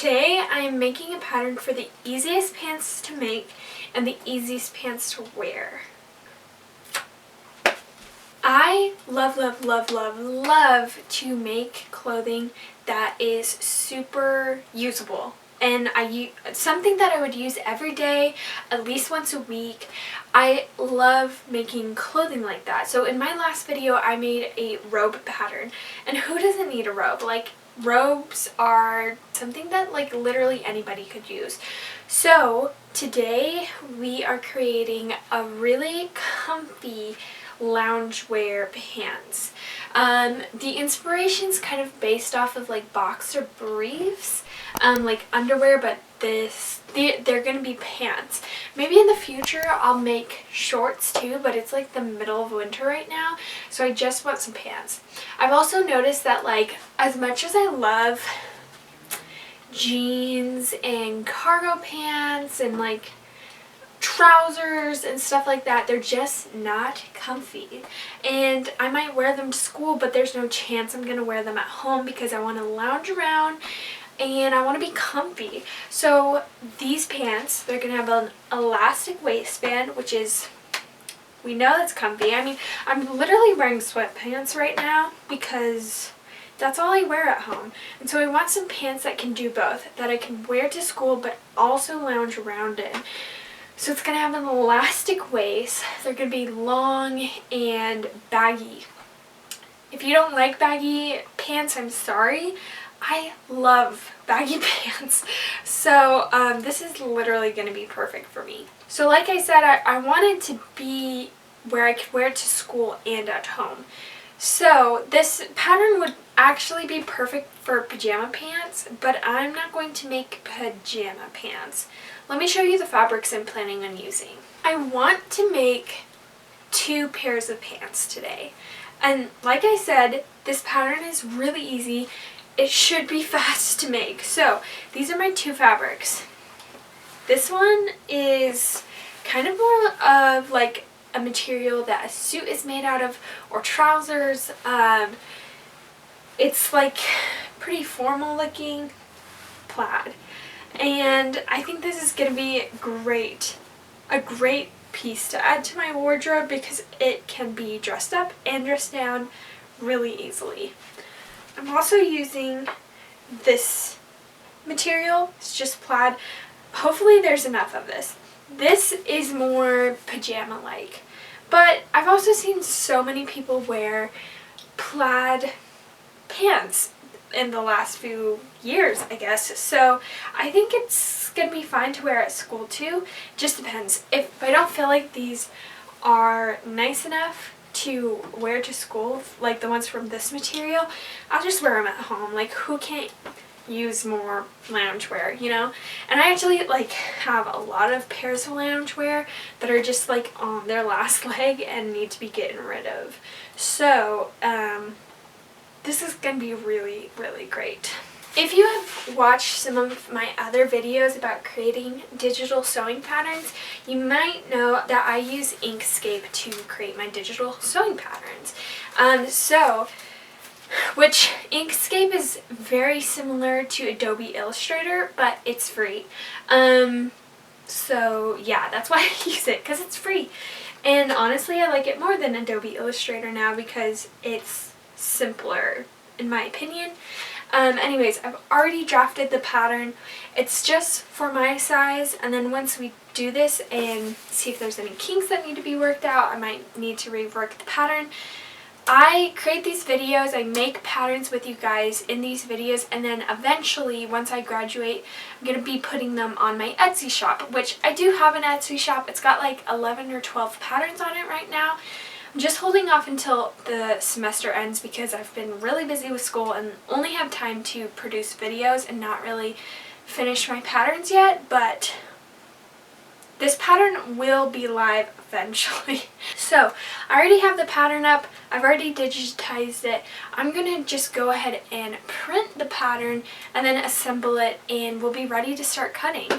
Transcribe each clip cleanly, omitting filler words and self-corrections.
Today I am making a pattern for the easiest pants to make and the easiest pants to wear. I love to make clothing that is super usable. And something that I would use every day, at least once a week. I love making clothing like that. So in my last video, I made a robe pattern. And who doesn't need a robe? Like, robes are something that like literally anybody could use. So today we are creating a really comfy loungewear pants. The inspiration's kind of based off of like boxer briefs, like underwear, but they're gonna be pants. Maybe in the future I'll make shorts too, but it's like the middle of winter right now, so I just want some pants. I've also noticed that like as much as I love jeans and cargo pants and like trousers and stuff like that, they're just not comfy. And I might wear them to school, but there's no chance I'm gonna wear them at home because I want to lounge around and I want to be comfy. So these pants, they're gonna have an elastic waistband, which is, we know that's comfy. I mean, I'm literally wearing sweatpants right now because that's all I wear at home. And so I want some pants that can do both, that I can wear to school but also lounge around in. So it's going to have an elastic waist. They're going to be long and baggy. If you don't like baggy pants, I'm sorry. I love baggy pants. So this is literally going to be perfect for me. So like I said, I wanted to be where I could wear it to school and at home. So this pattern would actually be perfect for pajama pants, but I'm not going to make pajama pants. Let me show you the fabrics I'm planning on using. I want to make 2 pairs of pants today. And like I said, this pattern is really easy. It should be fast to make. So these are my 2 fabrics. This one is kind of more of like a material that a suit is made out of, or trousers. It's like pretty formal looking plaid, and I think this is going to be a great piece to add to my wardrobe because it can be dressed up and dressed down really easily. I'm also using this material. It's just plaid. Hopefully there's enough of this. This is more pajama-like, but I've also seen so many people wear plaid pants in the last few years, I guess. So I think it's going to be fine to wear at school too. Just depends. If I don't feel like these are nice enough to wear to school, like the ones from this material, I'll just wear them at home. Like, who can't use more loungewear, you know? And I actually like have a lot of pairs of loungewear that are just like on their last leg and need to be getting rid of. So this is gonna be really great. If you have watched some of my other videos about creating digital sewing patterns, you might know that I use Inkscape to create my digital sewing patterns. Which Inkscape is very similar to Adobe Illustrator, but it's free. So yeah, that's why I use it, because it's free. And honestly, I like it more than Adobe Illustrator now because it's simpler, in my opinion. Anyways, I've already drafted the pattern. It's just for my size, and then once we do this and see if there's any kinks that need to be worked out, I might need to rework the pattern. I create these videos, I make patterns with you guys in these videos, and then eventually, once I graduate, I'm going to be putting them on my Etsy shop, which I do have an Etsy shop. It's got like 11 or 12 patterns on it right now. I'm just holding off until the semester ends because I've been really busy with school and only have time to produce videos and not really finish my patterns yet, but this pattern will be live eventually. So I already have the pattern up. I've already digitized it. I'm going to just go ahead and print the pattern and then assemble it, and we'll be ready to start cutting.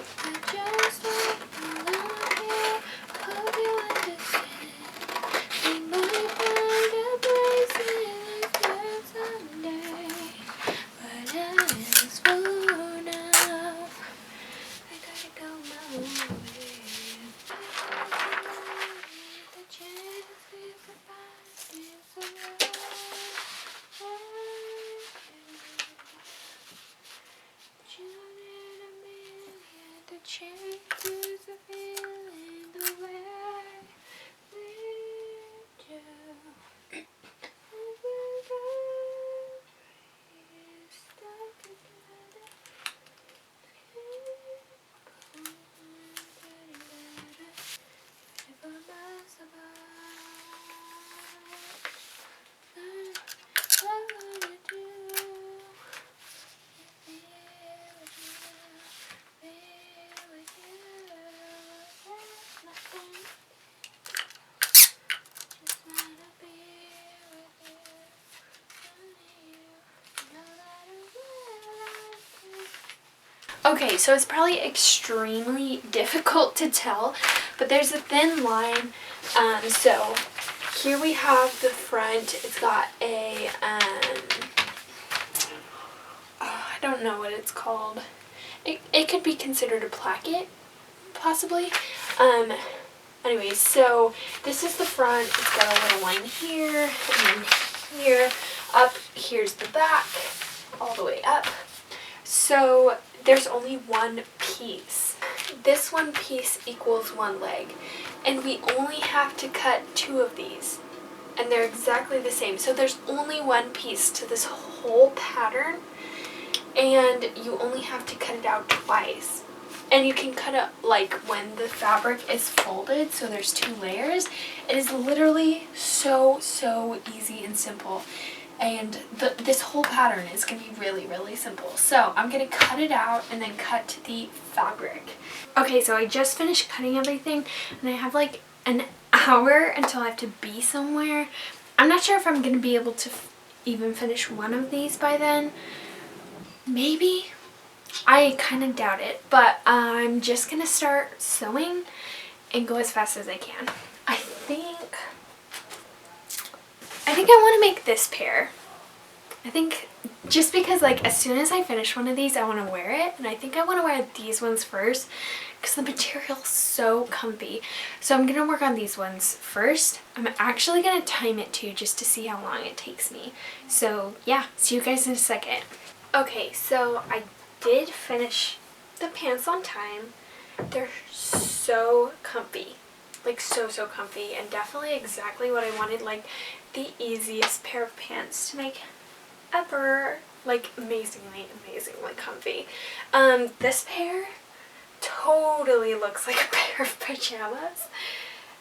changes the feeling the way we do. Stuck together. If I'm miles apart, what would I do? Be with you, be with you. There's nothing, just wanna be with you, only you. Know that I realize. Okay, so it's probably extremely difficult to tell, but there's a thin line. So here we have the front. It's got a, I don't know what it's called. It could be considered a placket, possibly. Anyways, so this is the front. It's got a little line here, and then here, up. Here's the back, all the way up. So there's only one piece. This one piece equals one leg, and we only have to cut 2 of these, and they're exactly the same. So there's only one piece to this whole pattern, and you only have to cut it out twice. And you can cut it like when the fabric is folded, so there's 2 layers. It is literally so easy and simple. And this whole pattern is going to be really simple. So I'm going to cut it out and then cut the fabric. Okay, so I just finished cutting everything, and I have like an hour until I have to be somewhere. I'm not sure if I'm going to be able to even finish one of these by then. Maybe. I kind of doubt it, but I'm just going to start sewing and go as fast as I can. I think I want to make this pair. I think just because like as soon as I finish one of these I want to wear it, and I think I want to wear these ones first because the material is so comfy. So I'm going to work on these ones first. I'm actually going to time it too just to see how long it takes me. So yeah, see you guys in a second. Okay, so I did finish the pants on time. They're so comfy. Like so comfy, and definitely exactly what I wanted, like the easiest pair of pants to make ever. Like amazingly comfy. This pair totally looks like a pair of pajamas.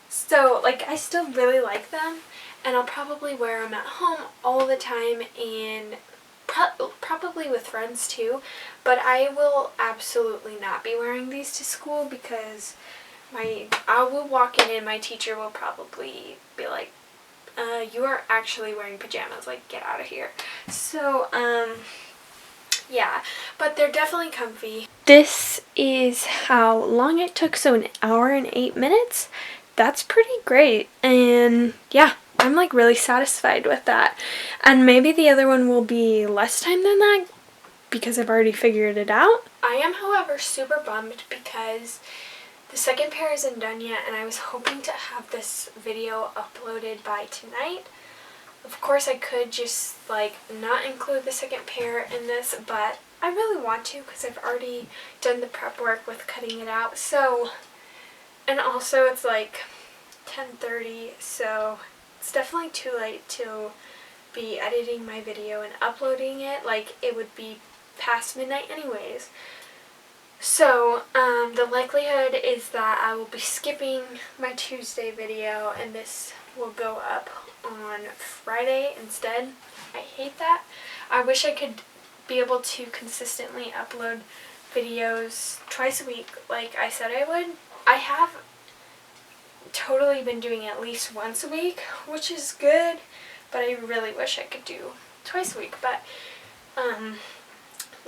So like I still really like them, and I'll probably wear them at home all the time, and probably with friends too, but I will absolutely not be wearing these to school because I will walk in and my teacher will probably be like, you are actually wearing pajamas, like get out of here. So yeah, but they're definitely comfy. This is how long it took, so 1 hour and 8 minutes. That's pretty great, and yeah, I'm like really satisfied with that. And maybe the other one will be less time than that because I've already figured it out. I am, however, super bummed because the second pair isn't done yet, and I was hoping to have this video uploaded by tonight. Of course, I could just like not include the second pair in this, but I really want to because I've already done the prep work with cutting it out. So, and also it's like 10:30, so it's definitely too late to be editing my video and uploading it. Like it would be past midnight anyways. So the likelihood is that I will be skipping my Tuesday video, and this will go up on Friday instead. I hate that. I wish I could be able to consistently upload videos twice a week like I said I would. I have totally been doing at least once a week, which is good, but I really wish I could do twice a week. But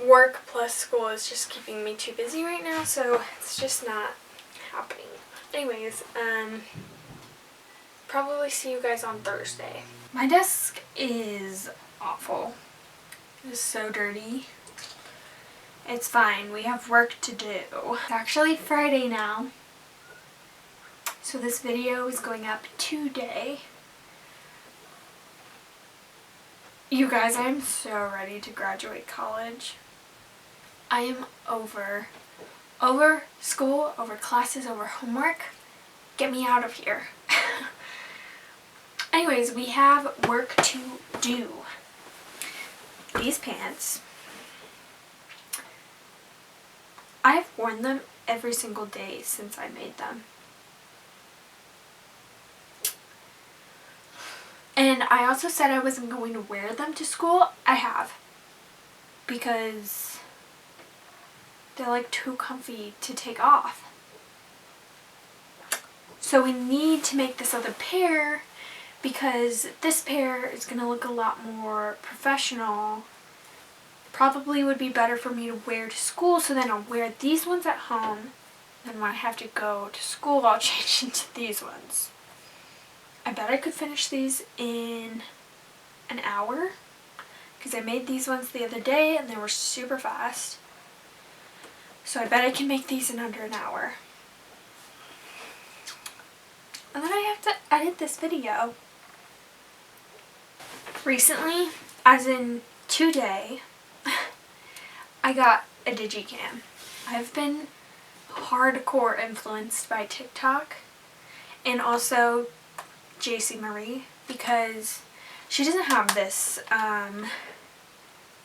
work plus school is just keeping me too busy right now, so it's just not happening. Anyways, probably see you guys on Thursday. My desk is awful. It is so dirty. It's fine, we have work to do. It's actually Friday now, so this video is going up today. You guys, I'm so ready to graduate college. I am over over school, over classes, over homework. Get me out of here. Anyways, we have work to do. These pants, I've worn them every single day since I made them. And I also said I wasn't going to wear them to school. I have. Because they're like too comfy to take off. So we need to make this other pair because this pair is going to look a lot more professional. Probably would be better for me to wear to school, so then I'll wear these ones at home. Then when I have to go to school, I'll change into these ones. I bet I could finish these in an hour because I made these ones the other day and they were super fast. So I bet I can make these in under an hour. And then I have to edit this video. Recently, as in today, I got a digicam. I've been hardcore influenced by TikTok and also JC Marie because she doesn't have this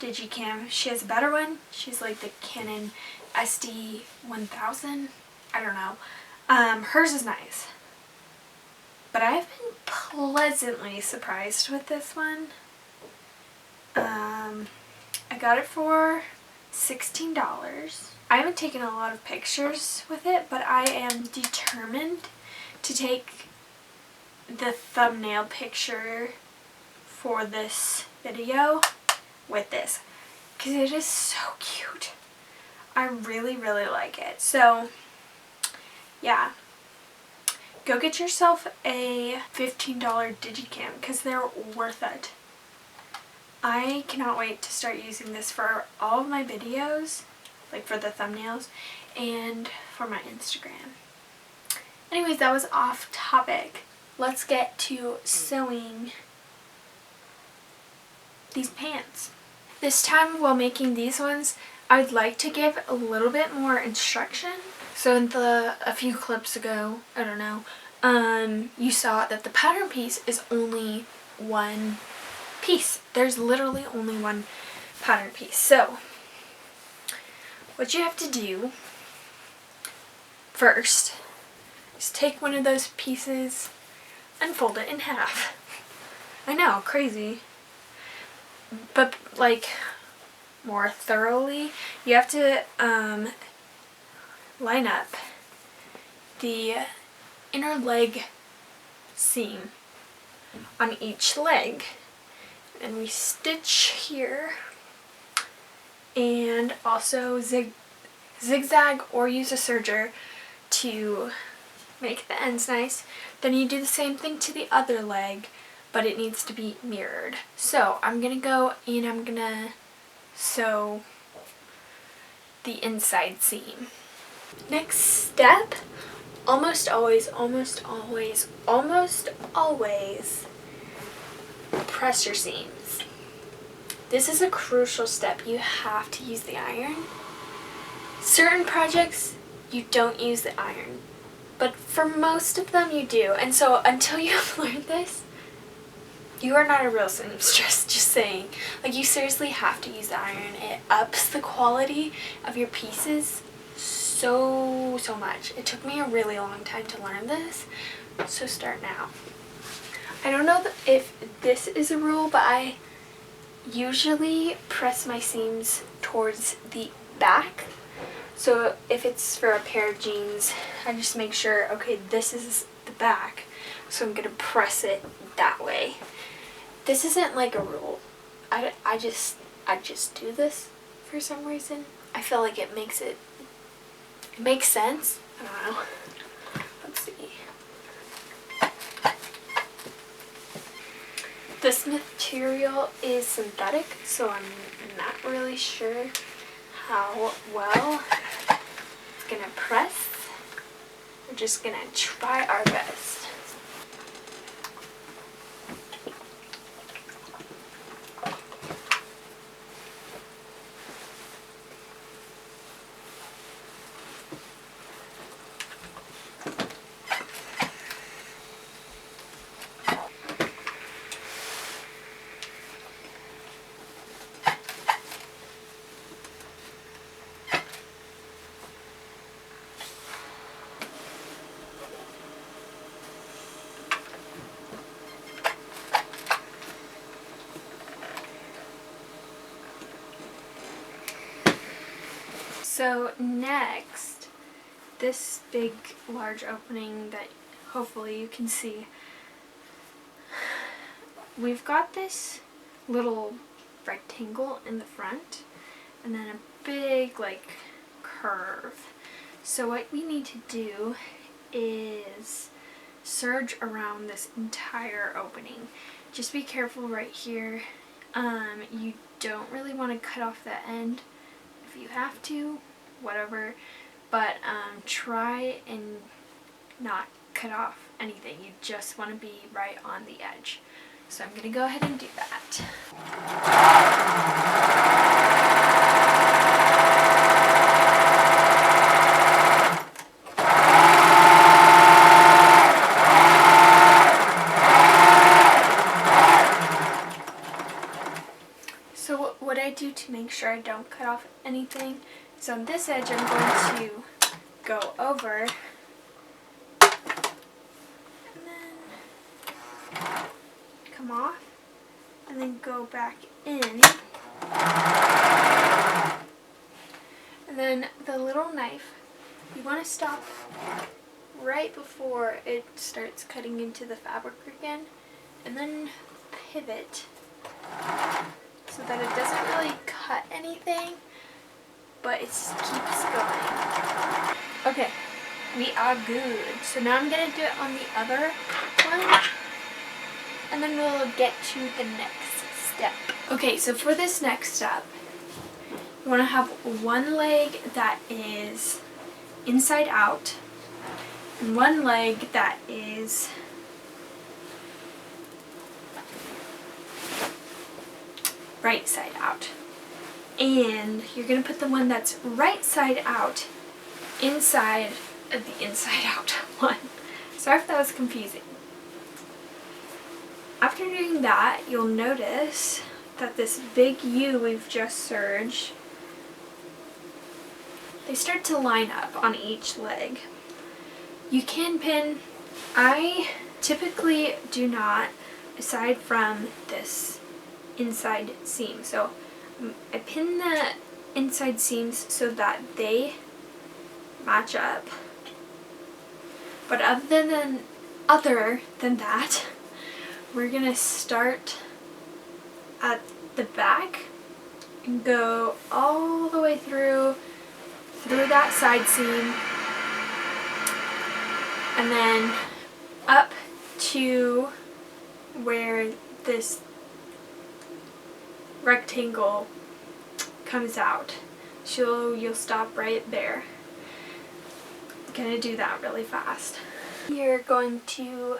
digicam. She has a better one. She's like the Canon SD 1000. I don't know. Hers is nice. But I've been pleasantly surprised with this one. I got it for $16. I haven't taken a lot of pictures with it, but I am determined to take the thumbnail picture for this video with this because it is so cute. I really, really like it. So, yeah. Go get yourself a $15 digicam because they're worth it. I cannot wait to start using this for all of my videos, like for the thumbnails, and for my Instagram. Anyways, that was off topic. Let's get to sewing these pants. This time while making these ones, I'd like to give a little bit more instruction. So in a few clips ago, I don't know, you saw that the pattern piece is only one piece. There's literally only one pattern piece. So what you have to do first is take one of those pieces and fold it in half. I know, crazy. But like more thoroughly, you have to line up the inner leg seam on each leg, and we stitch here and also zigzag or use a serger to make the ends nice. Then you do the same thing to the other leg, but it needs to be mirrored. So I'm gonna go and I'm gonna sew the inside seam. Next step, almost always press your seams. This is a crucial step. You have to use the iron. Certain projects you don't use the iron, but for most of them you do. And so until you have learned this, you are not a real seamstress, just saying. Like, you seriously have to use the iron. It ups the quality of your pieces so much. It took me a really long time to learn this, so start now. I don't know if this is a rule, but I usually press my seams towards the back. So if it's for a pair of jeans, I just make sure, okay, this is the back, so I'm gonna press it that way. This isn't like a rule. I just do this for some reason. I feel like it makes sense. I don't know. Let's see. This material is synthetic, so I'm not really sure how well it's gonna press. We're just gonna try our best. So next, this big large opening that hopefully you can see, we've got this little rectangle in the front and then a big like curve. So what we need to do is serge around this entire opening. Just be careful right here. You don't really want to cut off the end. If you have to, whatever, but try and not cut off anything. You just want to be right on the edge. So I'm going to go ahead and do that. So what I do to make sure I don't cut off anything is on this edge I'm going to go over and then come off and then go back in. And then the little knife, you want to stop right before it starts cutting into the fabric again, and then pivot so that it doesn't really cut anything, but it keeps going. Okay, we are good. So now I'm going to do it on the other one, and then we'll get to the next step. Okay, so for this next step, you want to have one leg that is inside out, and one leg that is right side out. And you're going to put the one that's right side out inside of the inside out one. Sorry if that was confusing. After doing that, you'll notice that this big U we've just serged, they start to line up on each leg. You can pin. I typically do not, aside from this inside seam. So I pin the inside seams so that they match up. But other than that, we're gonna start at the back and go all the way through that side seam, and then up to where this rectangle comes out. So you'll stop right there. I'm gonna do that really fast. You're going to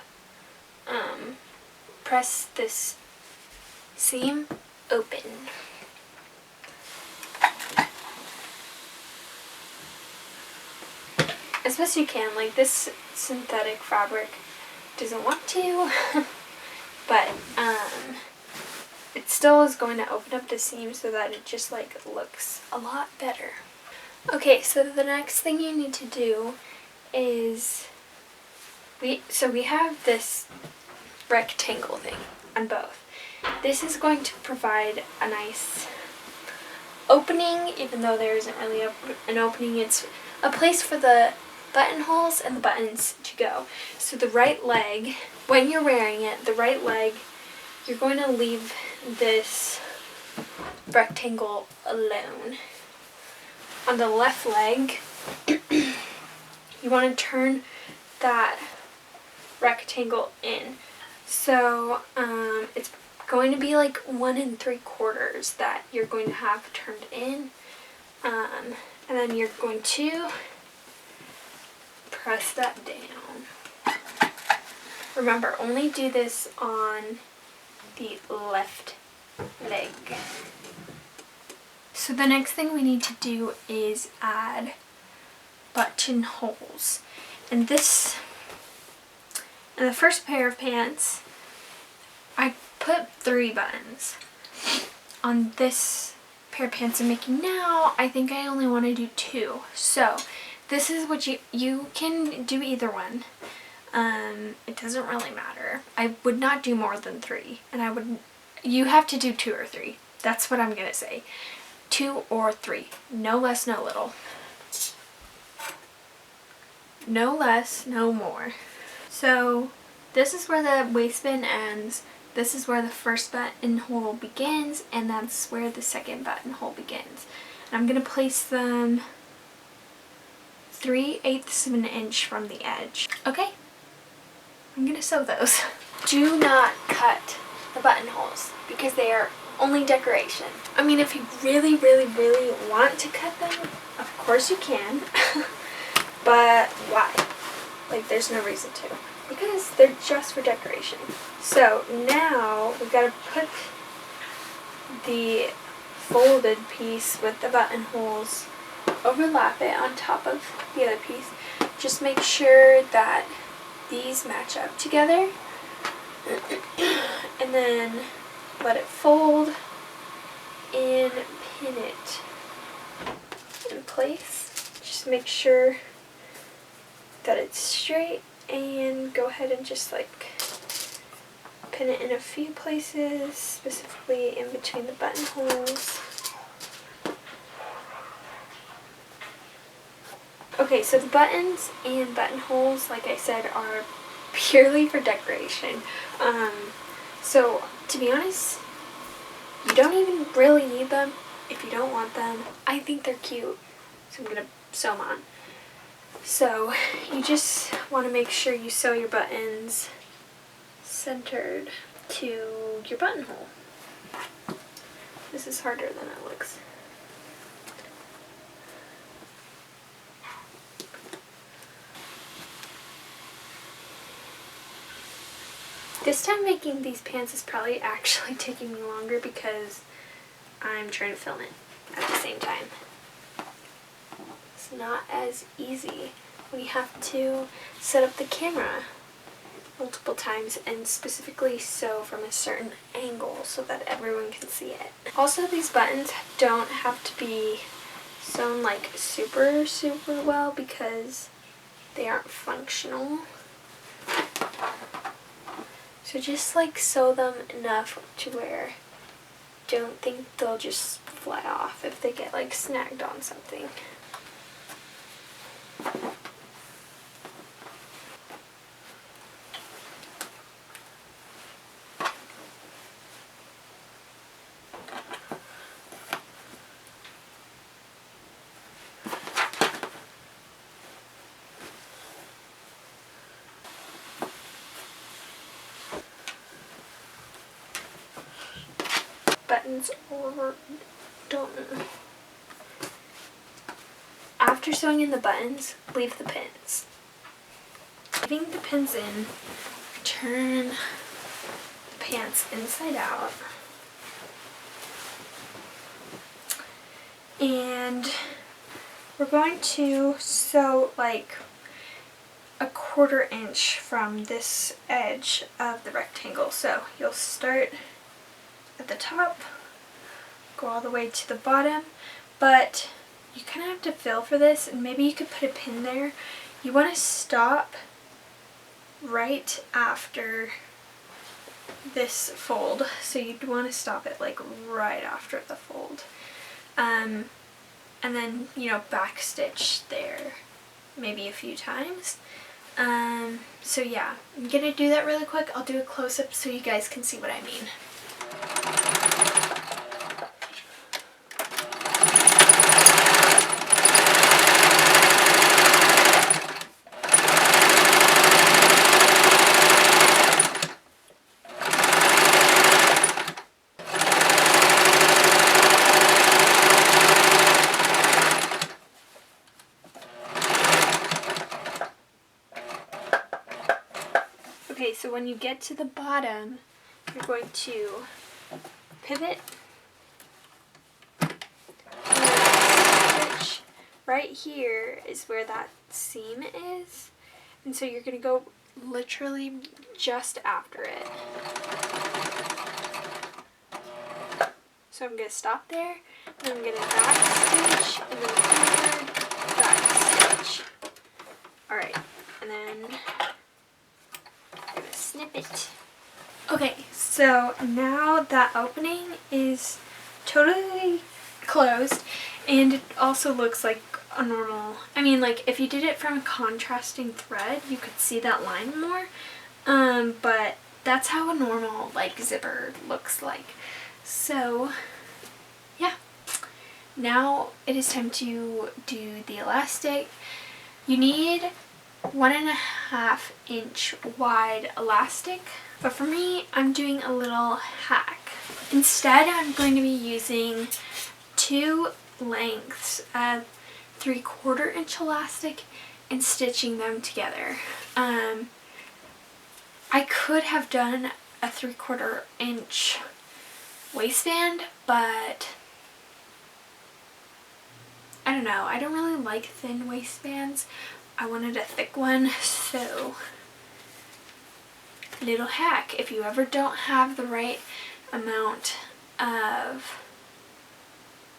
press this seam open. As best you can. Like, this synthetic fabric doesn't want to, but it still is going to open up the seam so that it just like looks a lot better. Okay, so the next thing you need to do is we have this rectangle thing on both. This is going to provide a nice opening, even though there isn't really an opening. It's a place for the buttonholes and the buttons to go. So the right leg, when you're wearing it, the right leg, you're going to leave this rectangle alone. On the left leg, you want to turn that rectangle in. So it's going to be like 1 3/4 that you're going to have turned in, and then you're going to press that down. Remember, only do this on the left leg. So the next thing we need to do is add buttonholes. And this, in the first pair of pants, I put 3 buttons. On this pair of pants I'm making now, I think I only want to do 2. So this is what you can do either one. It doesn't really matter. I would not do more than 3, and you have to do 2 or 3. That's what I'm gonna say. 2 or 3. No less, no little. No less, no more. So this is where the waistband ends. This is where the first buttonhole begins, and that's where the second buttonhole begins. And I'm going to place them 3/8 of an inch from the edge. Okay, I'm going to sew those. Do not cut the buttonholes because they are only decoration. I mean, if you really, really, really want to cut them, of course you can. But why? Like, there's no reason to. Because they're just for decoration. So now we've got to put the folded piece with the buttonholes, overlap it on top of the other piece. Just make sure that these match up together. And then let it fold and pin it in place. Just make sure that it's straight and go ahead and just like pin it in a few places, specifically in between the buttonholes. Okay, so the buttons and buttonholes, like I said, are purely for decoration. So to be honest, you don't even really need them if you don't want them. I think they're cute, so I'm gonna sew them on. So you just want to make sure you sew your buttons centered to your buttonhole. This is harder than it looks. This time making these pants is probably actually taking me longer because I'm trying to film it at the same time. It's not as easy when you have to set up the camera multiple times and specifically sew from a certain angle so that everyone can see it. Also, these buttons don't have to be sewn like super well because they aren't functional. So just like sew them enough to where don't think they'll just fly off if they get like snagged on something. Buttons or don't. After sewing in the buttons, leave the pins. Leaving the pins in, turn the pants inside out. And we're going to sew like a 1/4 inch from this edge of the rectangle. So you'll start at the top, go all the way to the bottom, but you kind of have to feel for this, and maybe you could put a pin there. You want to stop right after this fold, so you'd want to stop it like right after the fold, and then, you know, back stitch there maybe a few times. So yeah, I'm gonna do that really quick. I'll do a close-up so you guys can see what I mean. Okay, so when you get to the bottom, you're going to pivot and stitch. Right here is where that seam is, and so you're going to go literally just after it. So I'm going to stop there, and I'm going to back stitch, and then forward, back stitch. Alright, and then snip it. Okay, so now that opening is totally closed, and it also looks like a normal, I mean, like if you did it from a contrasting thread, you could see that line more, but that's how a normal like zipper looks like. So yeah, now it is time to do the elastic. You need 1.5 inch wide elastic, but for me, I'm doing a little hack. Instead, I'm going to be using 2 lengths of 3/4 inch elastic and stitching them together. I could have done a 3/4 inch waistband, but I don't know, I don't really like thin waistbands. I wanted a thick one, so little hack. If you ever don't have the right amount of,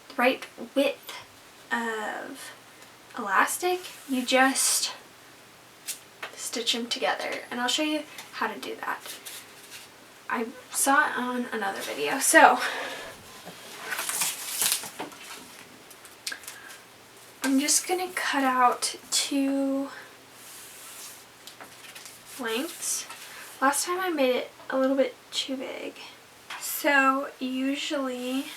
the right width of elastic, you just stitch them together, and I'll show you how to do that. I saw it on another video. So I'm just gonna cut out 2 lengths. Last time I made it a little bit too big. So usually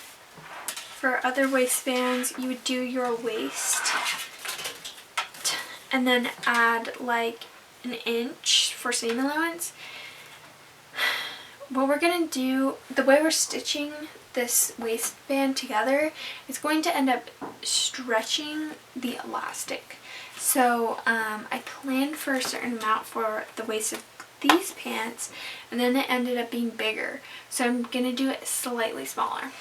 for other waistbands, you would do your waist and then add like 1 inch for seam allowance. What we're going to do, the way we're stitching this waistband together, is going to end up stretching the elastic. So I planned for a certain amount for the waist of these pants, and then it ended up being bigger. So I'm going to do it slightly smaller.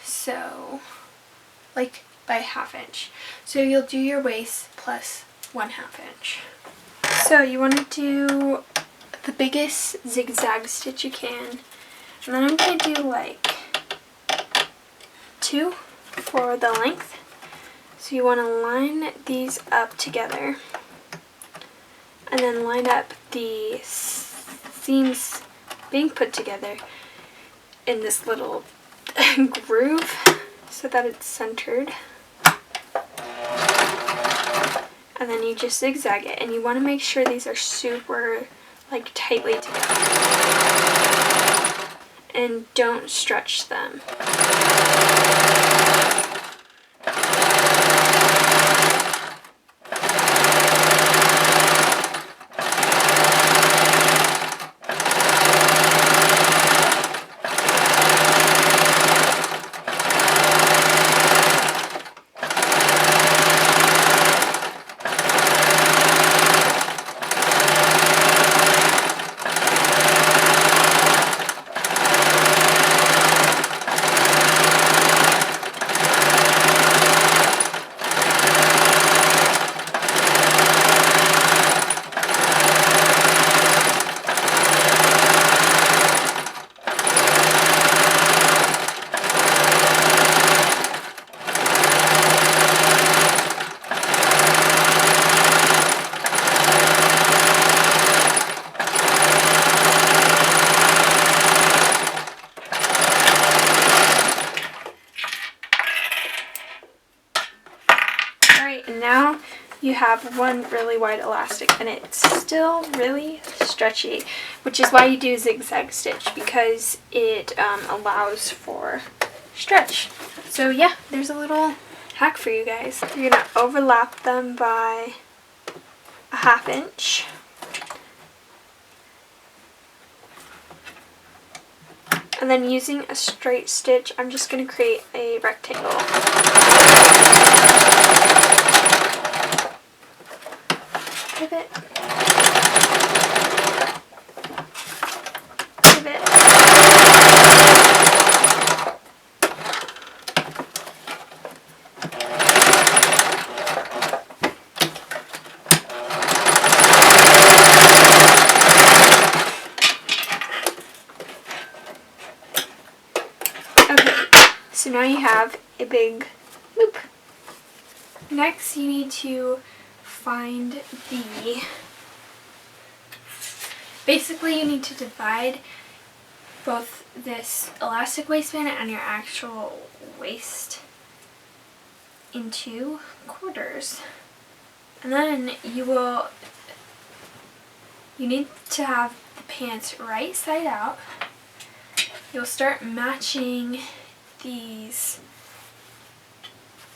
So like by 1/2 inch. So you'll do your waist plus 1/2 inch. So you want to do the biggest zigzag stitch you can, and then I'm going to do like 2 for the length. So you want to line these up together and then line up the seams being put together in this little groove so that it's centered. And then you just zigzag it, and you want to make sure these are super like tightly together and don't stretch them. And now you have one really wide elastic, and it's still really stretchy, which is why you do zigzag stitch, because it allows for stretch. So yeah, there's a little hack for you guys. You're gonna overlap them by 1/2 inch. And then using a straight stitch, I'm just going to create a rectangle. Pivot. Pivot. So now you have a big loop. Next you need to find basically you need to divide both this elastic waistband and your actual waist into quarters. And then you need to have the pants right side out. You'll start matching these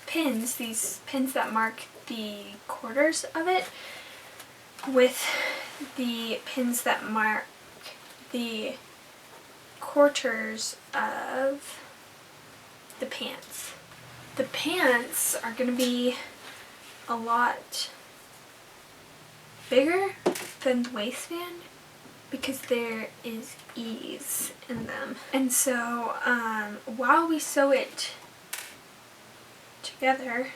pins that mark the quarters of it, with the pins that mark the quarters of the pants. The pants are going to be a lot bigger than the waistband because there is ease in them. And so while we sew it together,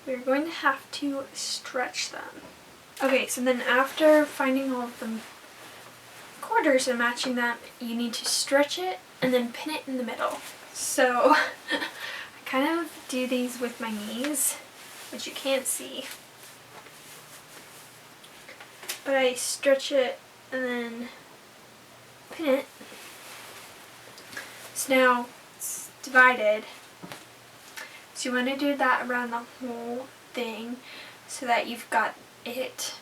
we're going to have to stretch them. Okay, so then after finding all of the quarters and matching them, you need to stretch it and then pin it in the middle. So I kind of do these with my knees, which you can't see. But I stretch it and then pin it. So now it's divided. So you want to do that around the whole thing so that you've got it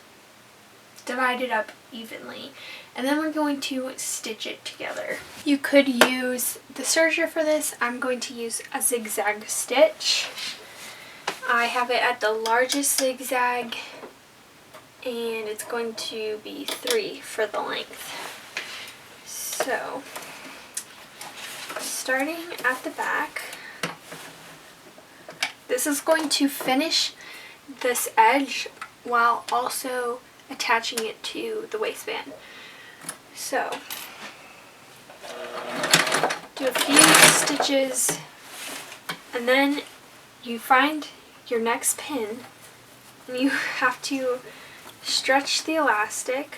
divided up evenly. And then we're going to stitch it together. You could use the serger for this. I'm going to use a zigzag stitch. I have it at the largest zigzag, and it's going to be 3 for the length. So, starting at the back, this is going to finish this edge while also attaching it to the waistband. So, do a few stitches, and then you find your next pin, and you have to stretch the elastic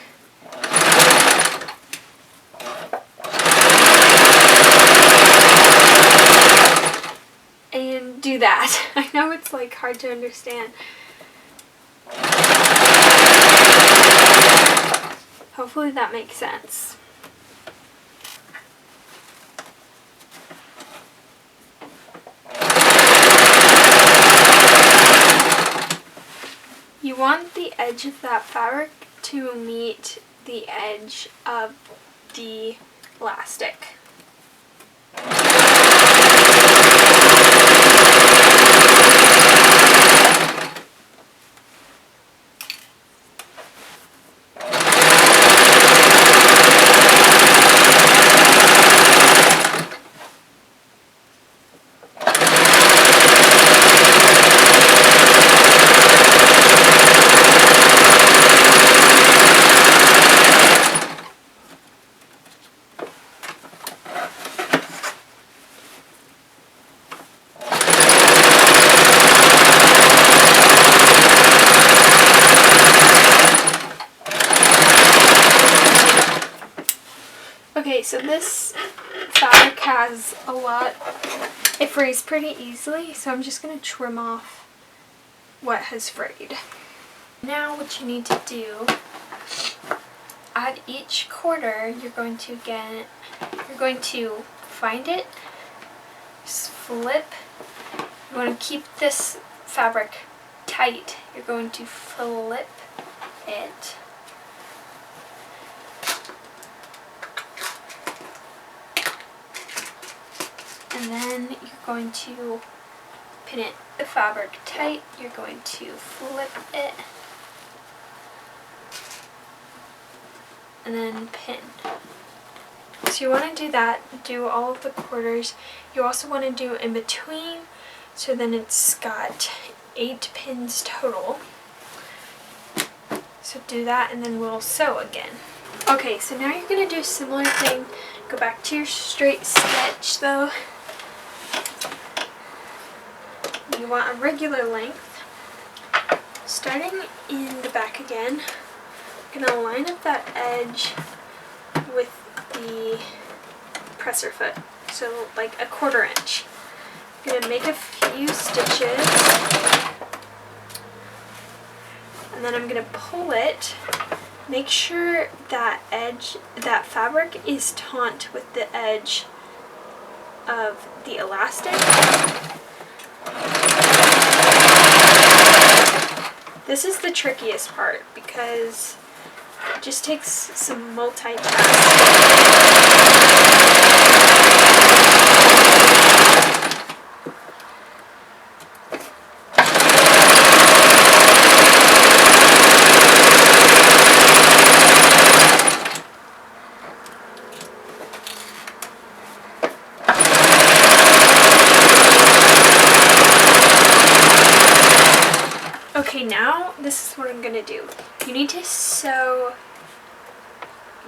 and do that. I know it's like hard to understand. Hopefully that makes sense. You want the edge of that fabric to meet the edge of the elastic. Okay, so this fabric has a lot, it frays pretty easily, so I'm just going to trim off what has frayed. Now what you need to do, at each quarter you're going to find it, flip, you want to keep this fabric tight, you're going to flip it. And then you're going to pin the fabric tight, you're going to flip it, and then pin. So you want to do that, do all of the quarters. You also want to do in between, so then it's got 8 pins total. So do that and then we'll sew again. Okay, so now you're going to do a similar thing. Go back to your straight stitch though. You want a regular length. Starting in the back again, I'm going to line up that edge with the presser foot, so like a 1/4 inch. I'm going to make a few stitches, and then I'm going to pull it. Make sure that fabric is taut with the edge of the elastic. This is the trickiest part because it just takes some multitasking. Okay, now this is what I'm gonna do. You need to sew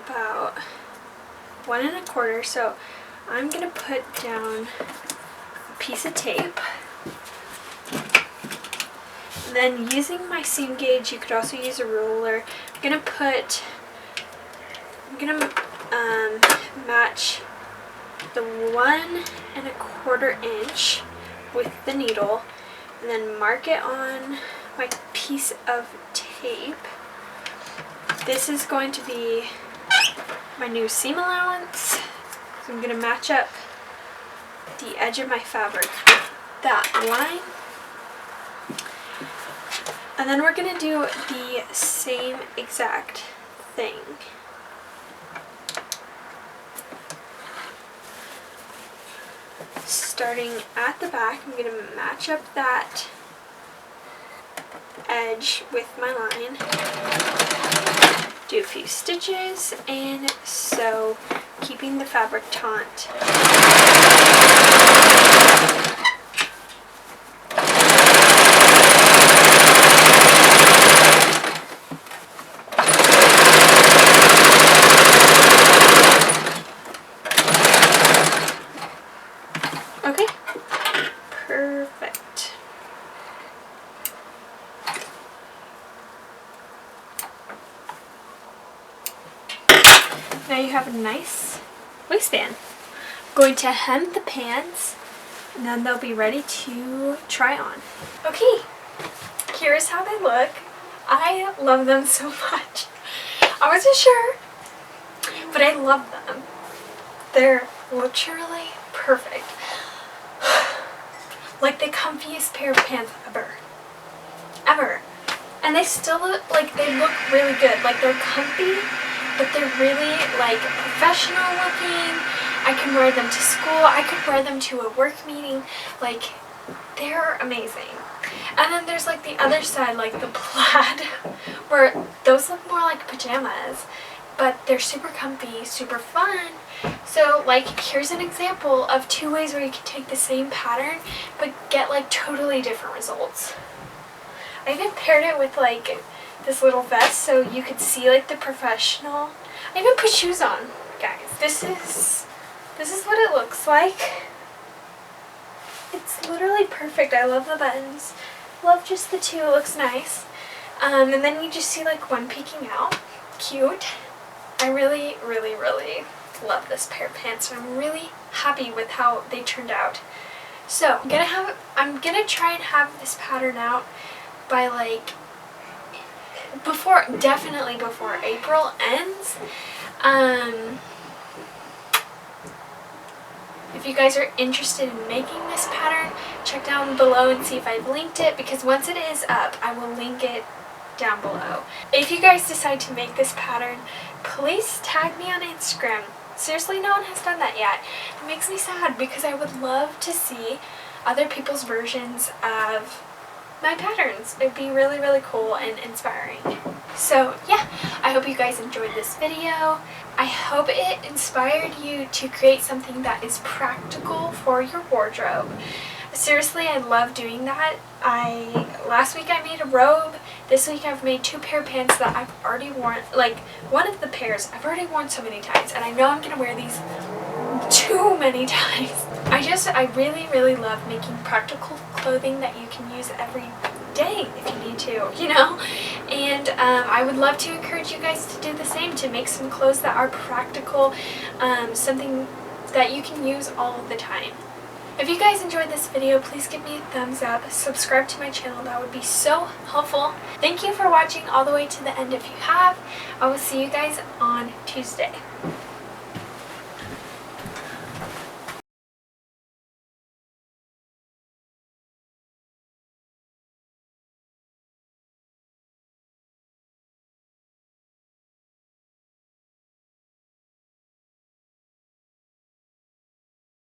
about 1 1/4. So I'm gonna put down a piece of tape. And then using my seam gauge, you could also use a ruler. I'm gonna match the 1 1/4 inch with the needle, and then mark it on my piece of tape. This is going to be my new seam allowance. So I'm going to match up the edge of my fabric with that line. And then we're going to do the same exact thing. Starting at the back, I'm going to match up that edge with my line, do a few stitches, and sew, keeping the fabric taut. Okay, perfect. Now you have a nice waistband. I'm going to hem the pants and then they'll be ready to try on. Okay, here's how they look. I love them so much. I wasn't sure, but I love them. They're literally perfect. Like the comfiest pair of pants ever. And they still look like they look really good. Like they're comfy, but they're really like professional looking. I can wear them to school. I could wear them to a work meeting. Like, they're amazing. And then there's like the other side, like the plaid, where those look more like pajamas, but they're super comfy, super fun. So like, here's an example of 2 ways where you can take the same pattern but get like totally different results. I even paired it with like this little vest so you could see like the professional. I even put shoes on, guys. This is what it looks like. It's literally perfect. I love the buttons. Love just the two. It looks nice. And then you just see like one peeking out. Cute. I really, really, really love this pair of pants, and I'm really happy with how they turned out. So I'm gonna try and have this pattern out by like definitely before April ends. If you guys are interested in making this pattern, check down below and see if I've linked it, because once it is up, I will link it down below. If you guys decide to make this pattern, please tag me on Instagram. Seriously, no one has done that yet. It makes me sad because I would love to see other people's versions of my patterns. It'd be really, really cool and inspiring. So yeah, I hope you guys enjoyed this video. I hope it inspired you to create something that is practical for your wardrobe. Seriously, I love doing that. Last week I made a robe. This week I've made 2 pair of pants that I've already worn. Like, one of the pairs I've already worn so many times, and I know I'm gonna wear these too many times. I really, really love making practical clothing that you can use every day if you need to, you know? And I would love to encourage you guys to do the same, to make some clothes that are practical, something that you can use all of the time. If you guys enjoyed this video, please give me a thumbs up, subscribe to my channel, that would be so helpful. Thank you for watching all the way to the end if you have. I will see you guys on Tuesday.